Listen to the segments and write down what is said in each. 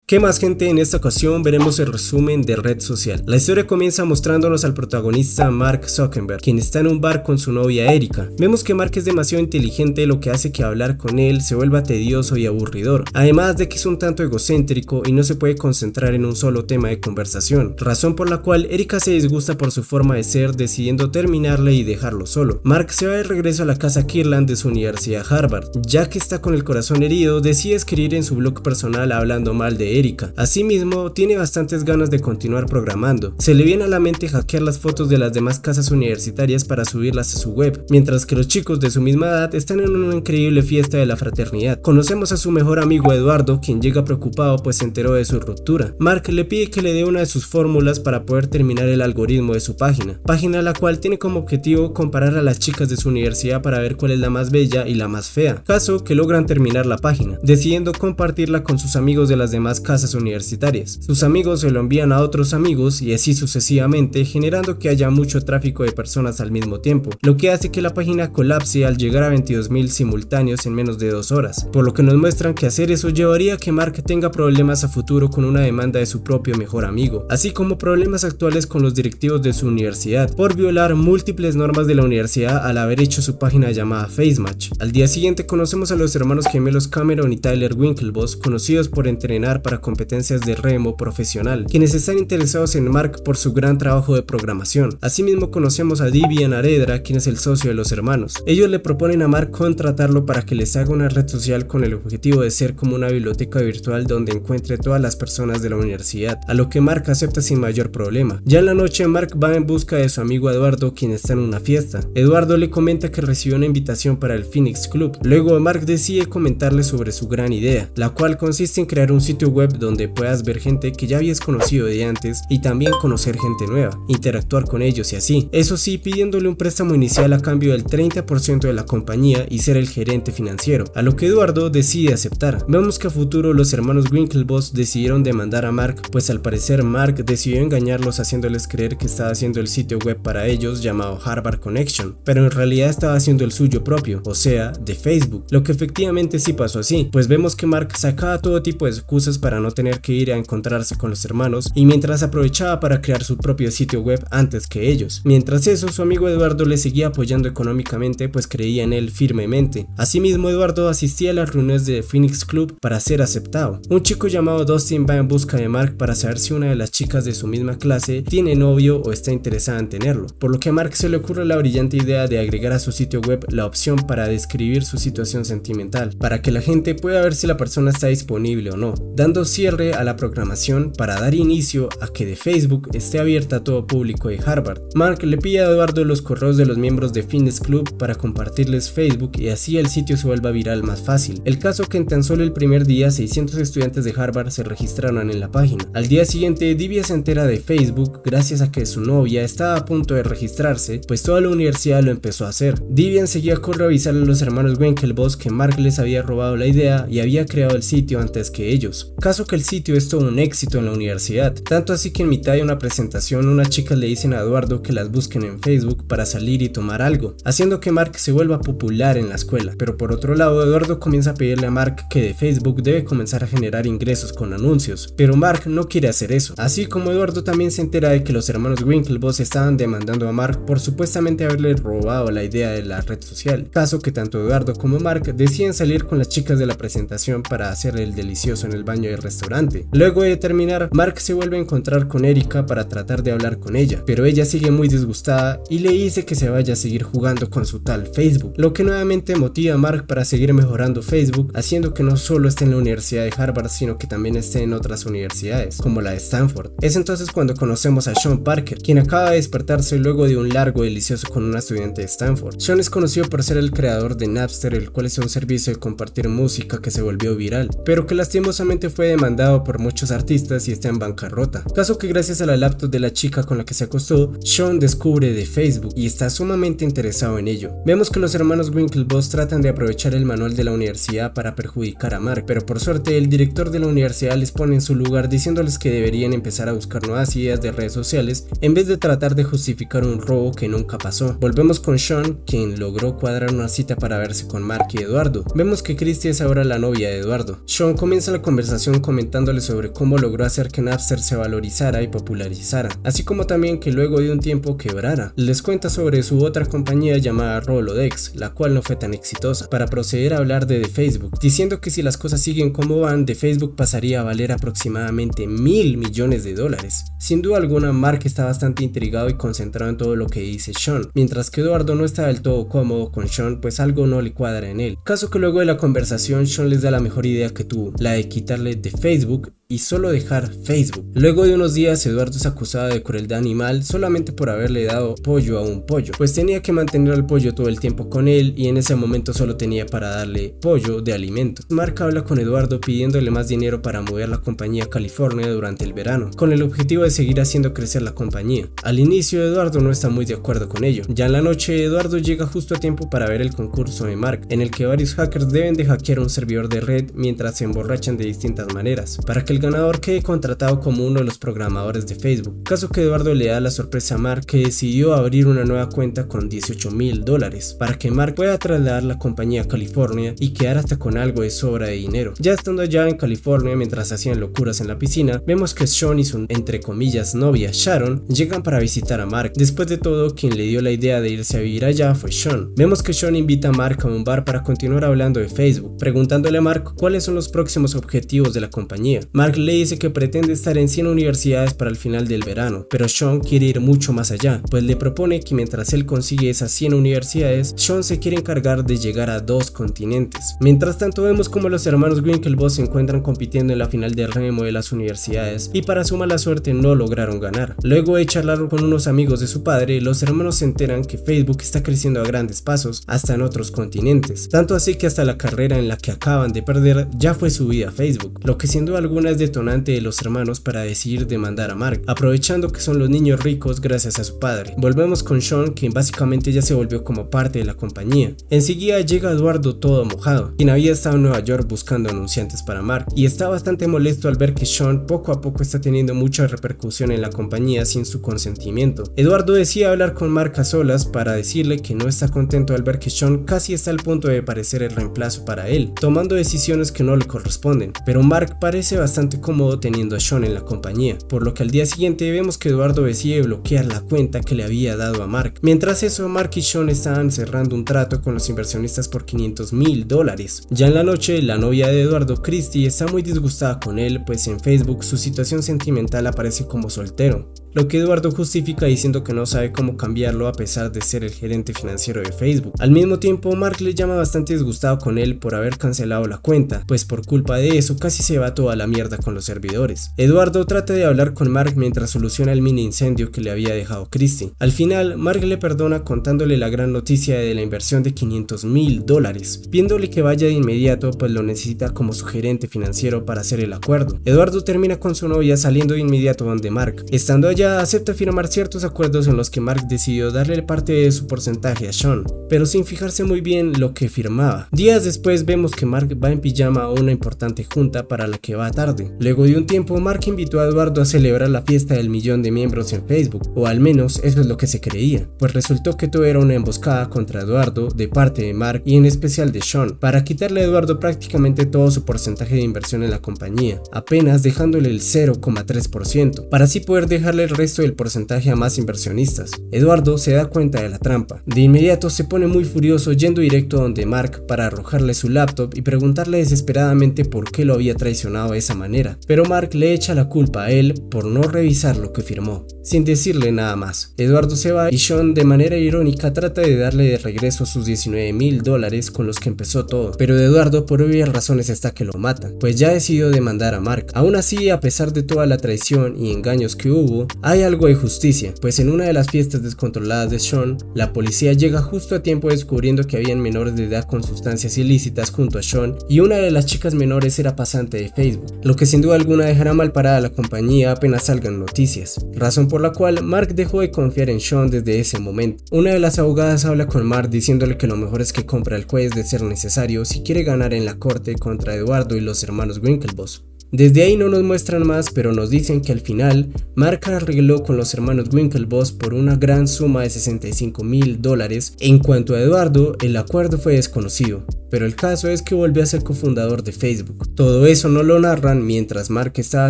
¿Qué más, gente? En esta ocasión veremos el resumen de Red Social. La historia comienza mostrándonos al protagonista Mark Zuckerberg, quien está en un bar con su novia Erika. Vemos que Mark es demasiado inteligente, lo que hace que hablar con él se vuelva tedioso y aburridor, además de que es un tanto egocéntrico y no se puede concentrar en un solo tema de conversación, razón por la cual Erika se disgusta por su forma de ser, decidiendo terminarle y dejarlo solo. Mark se va de regreso a la casa Kirtland de su universidad Harvard. Ya que está con el corazón herido, decide escribir en su blog personal hablando mal de Erika. Asimismo, tiene bastantes ganas de continuar programando. Se le viene a la mente hackear las fotos de las demás casas universitarias para subirlas a su web, mientras que los chicos de su misma edad están en una increíble fiesta de la fraternidad. Conocemos a su mejor amigo Eduardo, quien llega preocupado pues se enteró de su ruptura. Mark le pide que le dé una de sus fórmulas para poder terminar el algoritmo de su página, la cual tiene como objetivo comparar a las chicas de su universidad para ver cuál es la más bella y la más fea, caso que logran terminar la página, decidiendo compartirla con sus amigos de las demás casas universitarias. Sus amigos se lo envían a otros amigos y así sucesivamente, generando que haya mucho tráfico de personas al mismo tiempo, lo que hace que la página colapse al llegar a 22.000 simultáneos en menos de 2 horas, por lo que nos muestran que hacer eso llevaría a que Mark tenga problemas a futuro con una demanda de su propio mejor amigo, así como problemas actuales con los directivos de su universidad por violar múltiples normas de la universidad al haber hecho su página llamada FaceMatch. Al día siguiente conocemos a los hermanos gemelos Cameron y Tyler Winklevoss, conocidos por entrenar para competencias de remo profesional, quienes están interesados en Mark por su gran trabajo de programación. Asimismo conocemos a Divi y Naredra, quien es el socio de los hermanos. Ellos le proponen a Mark contratarlo para que les haga una red social con el objetivo de ser como una biblioteca virtual donde encuentre todas las personas de la universidad, a lo que Mark acepta sin mayor problema. Ya en la noche Mark va en busca de su amigo Eduardo, quien está en una fiesta. Eduardo le comenta que recibió una invitación para el Phoenix Club. Luego Mark decide comentarle sobre su gran idea, la cual consiste en crear un sitio web donde puedas ver gente que ya habías conocido de antes y también conocer gente nueva, interactuar con ellos y así. Eso sí, pidiéndole un préstamo inicial a cambio del 30% de la compañía y ser el gerente financiero, a lo que Eduardo decide aceptar. Vemos que a futuro los hermanos Winklevoss decidieron demandar a Mark, pues al parecer Mark decidió engañarlos haciéndoles creer que estaba haciendo el sitio web para ellos llamado Harvard Connection, pero en realidad estaba haciendo el suyo propio, o sea, de Facebook, lo que efectivamente sí pasó así, pues vemos que Mark sacaba todo tipo de excusas para no tener que ir a encontrarse con los hermanos y mientras aprovechaba para crear su propio sitio web antes que ellos. Mientras eso, su amigo Eduardo le seguía apoyando económicamente, pues creía en él firmemente. Asimismo, Eduardo asistía a las reuniones de Phoenix Club para ser aceptado. Un chico llamado Dustin va en busca de Mark para saber si una de las chicas de su misma clase tiene novio o está interesada en tenerlo, por lo que a Mark se le ocurre la brillante idea de agregar a su sitio web la opción para describir su situación sentimental, para que la gente pueda ver si la persona está disponible o no, dando cierre a la programación para dar inicio a que de Facebook esté abierta a todo público de Harvard. Mark le pide a Eduardo los correos de los miembros de Phoenix Club para compartirles Facebook y así el sitio se vuelva viral más fácil. El caso que en tan solo el primer día 600 estudiantes de Harvard se registraron en la página. Al día siguiente Divya se entera de Facebook gracias a que su novia estaba a punto de registrarse, pues toda la universidad lo empezó a hacer. Divya enseguida corre a avisarle a los hermanos Winklevoss que Mark les había robado la idea y había creado el sitio antes que ellos. Caso que el sitio es todo un éxito en la universidad, tanto así que en mitad de una presentación unas chicas le dicen a Eduardo que las busquen en Facebook para salir y tomar algo, haciendo que Mark se vuelva popular en la escuela. Pero por otro lado, Eduardo comienza a pedirle a Mark que de Facebook debe comenzar a generar ingresos con anuncios, pero Mark no quiere hacer eso, así como Eduardo también se entera de que los hermanos Winklevoss estaban demandando a Mark por supuestamente haberle robado la idea de la red social, caso que tanto Eduardo como Mark deciden salir con las chicas de la presentación para hacer el delicioso en el baño del restaurante. Luego de terminar, Mark se vuelve a encontrar con Erika para tratar de hablar con ella, pero ella sigue muy disgustada y le dice que se vaya a seguir jugando con su tal Facebook, lo que nuevamente motiva a Mark para seguir mejorando Facebook, haciendo que no solo esté en la Universidad de Harvard, sino que también esté en otras universidades, como la de Stanford. Es entonces cuando conocemos a Sean Parker, quien acaba de despertarse luego de un largo delicioso con una estudiante de Stanford. Sean es conocido por ser el creador de Napster, el cual es un servicio de compartir música que se volvió viral, pero que lastimosamente fue demandado por muchos artistas y está en bancarrota. Caso que gracias a la laptop de la chica con la que se acostó, Sean descubre de Facebook y está sumamente interesado en ello. Vemos que los hermanos Winklevoss tratan de aprovechar el manual de la universidad para perjudicar a Mark, pero por suerte el director de la universidad les pone en su lugar diciéndoles que deberían empezar a buscar nuevas ideas de redes sociales en vez de tratar de justificar un robo que nunca pasó. Volvemos con Sean, quien logró cuadrar una cita para verse con Mark y Eduardo. Vemos que Christy es ahora la novia de Eduardo. Sean comienza la conversación Sean comentándole sobre cómo logró hacer que Napster se valorizara y popularizara, así como también que luego de un tiempo quebrara. Les cuenta sobre su otra compañía llamada Rolodex, la cual no fue tan exitosa, para proceder a hablar de Facebook, diciendo que si las cosas siguen como van, de Facebook pasaría a valer aproximadamente $1.000 millones. Sin duda alguna, Mark está bastante intrigado y concentrado en todo lo que dice Sean, mientras que Eduardo no está del todo cómodo con Sean, pues algo no le cuadra en él. Caso que luego de la conversación, Sean les da la mejor idea que tuvo, la de quitarle de Facebook y solo dejar Facebook. Luego de unos días, Eduardo es acusado de crueldad animal solamente por haberle dado pollo a un pollo, pues tenía que mantener al pollo todo el tiempo con él y en ese momento solo tenía para darle pollo de alimento. Mark habla con Eduardo pidiéndole más dinero para mover la compañía a California durante el verano, con el objetivo de seguir haciendo crecer la compañía. Al inicio, Eduardo no está muy de acuerdo con ello. Ya en la noche, Eduardo llega justo a tiempo para ver el concurso de Mark, en el que varios hackers deben de hackear un servidor de red mientras se emborrachan de distintas maneras, para que el ganador quede contratado como uno de los programadores de Facebook. Caso que Eduardo le da la sorpresa a Mark, que decidió abrir una nueva cuenta con $18.000 para que Mark pueda trasladar la compañía a California y quedar hasta con algo de sobra de dinero. Ya estando allá en California, mientras hacían locuras en la piscina, vemos que Sean y su entre comillas novia Sharon llegan para visitar a Mark. Después de todo, quien le dio la idea de irse a vivir allá fue Sean. Vemos que Sean invita a Mark a un bar para continuar hablando de Facebook, preguntándole a Mark cuáles son los próximos objetivos de la compañía. Mark le dice que pretende estar en 100 universidades para el final del verano, pero Sean quiere ir mucho más allá, pues le propone que mientras él consigue esas 100 universidades, Sean se quiere encargar de llegar a 2 continentes. Mientras tanto, vemos como los hermanos Winklevoss se encuentran compitiendo en la final de remo de las universidades y para su mala suerte no lograron ganar. Luego de charlar con unos amigos de su padre, los hermanos se enteran que Facebook está creciendo a grandes pasos hasta en otros continentes, tanto así que hasta la carrera en la que acaban de perder ya fue subida a Facebook, lo que sin duda alguna es detonante de los hermanos para decidir demandar a Mark, aprovechando que son los niños ricos gracias a su padre. Volvemos con Sean, quien básicamente ya se volvió como parte de la compañía. Enseguida llega Eduardo todo mojado, quien había estado en Nueva York buscando anunciantes para Mark, y está bastante molesto al ver que Sean poco a poco está teniendo mucha repercusión en la compañía sin su consentimiento. Eduardo decide hablar con Mark a solas para decirle que no está contento al ver que Sean casi está al punto de parecer el reemplazo para él, tomando decisiones que no le corresponden, pero Mark parece bastante cómodo teniendo a Sean en la compañía, por lo que al día siguiente vemos que Eduardo decide bloquear la cuenta que le había dado a Mark. Mientras eso, Mark y Sean estaban cerrando un trato con los inversionistas por $500.000. Ya en la noche, la novia de Eduardo, Christy, está muy disgustada con él, pues en Facebook su situación sentimental aparece como soltero, lo que Eduardo justifica diciendo que no sabe cómo cambiarlo a pesar de ser el gerente financiero de Facebook. Al mismo tiempo, Mark le llama bastante disgustado con él por haber cancelado la cuenta, pues por culpa de eso casi se va toda la mierda con los servidores. Eduardo trata de hablar con Mark mientras soluciona el mini incendio que le había dejado Christy. Al final, Mark le perdona contándole la gran noticia de la inversión de $500.000, pidiéndole que vaya de inmediato pues lo necesita como su gerente financiero para hacer el acuerdo. Eduardo termina con su novia saliendo de inmediato donde Mark. Estando allá, acepta firmar ciertos acuerdos en los que Mark decidió darle parte de su porcentaje a Sean, pero sin fijarse muy bien lo que firmaba. Días después vemos que Mark va en pijama a una importante junta para la que va tarde. Luego de un tiempo, Mark invitó a Eduardo a celebrar la fiesta del 1.000.000 de miembros en Facebook, o al menos eso es lo que se creía, pues resultó que todo era una emboscada contra Eduardo de parte de Mark y en especial de Sean, para quitarle a Eduardo prácticamente todo su porcentaje de inversión en la compañía, apenas dejándole el 0,3%, para así poder dejarle el resto del porcentaje a más inversionistas. Eduardo se da cuenta de la trampa. De inmediato se pone muy furioso yendo directo donde Mark para arrojarle su laptop y preguntarle desesperadamente por qué lo había traicionado de esa manera, pero Mark le echa la culpa a él por no revisar lo que firmó, sin decirle nada más. Eduardo se va y Sean de manera irónica trata de darle de regreso sus $19.000 con los que empezó todo, pero Eduardo por obvias razones está que lo mata, pues ya decidió demandar a Mark. Aún así, a pesar de toda la traición y engaños que hubo, hay algo de justicia, pues en una de las fiestas descontroladas de Sean, la policía llega justo a tiempo descubriendo que habían menores de edad con sustancias ilícitas junto a Sean y una de las chicas menores era pasante de Facebook, lo que sin duda alguna dejará mal parada a la compañía apenas salgan noticias, razón por la cual Mark dejó de confiar en Sean desde ese momento. Una de las abogadas habla con Mark diciéndole que lo mejor es que compre al juez de ser necesario si quiere ganar en la corte contra Eduardo y los hermanos Winklevoss. Desde ahí no nos muestran más, pero nos dicen que al final Mark arregló con los hermanos Winklevoss por una gran suma de $65,000. En cuanto a Eduardo, el acuerdo fue desconocido, pero el caso es que volvió a ser cofundador de Facebook. Todo eso no lo narran mientras Mark estaba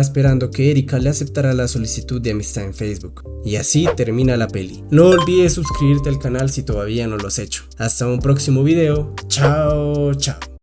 esperando que Erika le aceptara la solicitud de amistad en Facebook. Y así termina la peli. No olvides suscribirte al canal si todavía no lo has hecho. Hasta un próximo video. Chao, chao.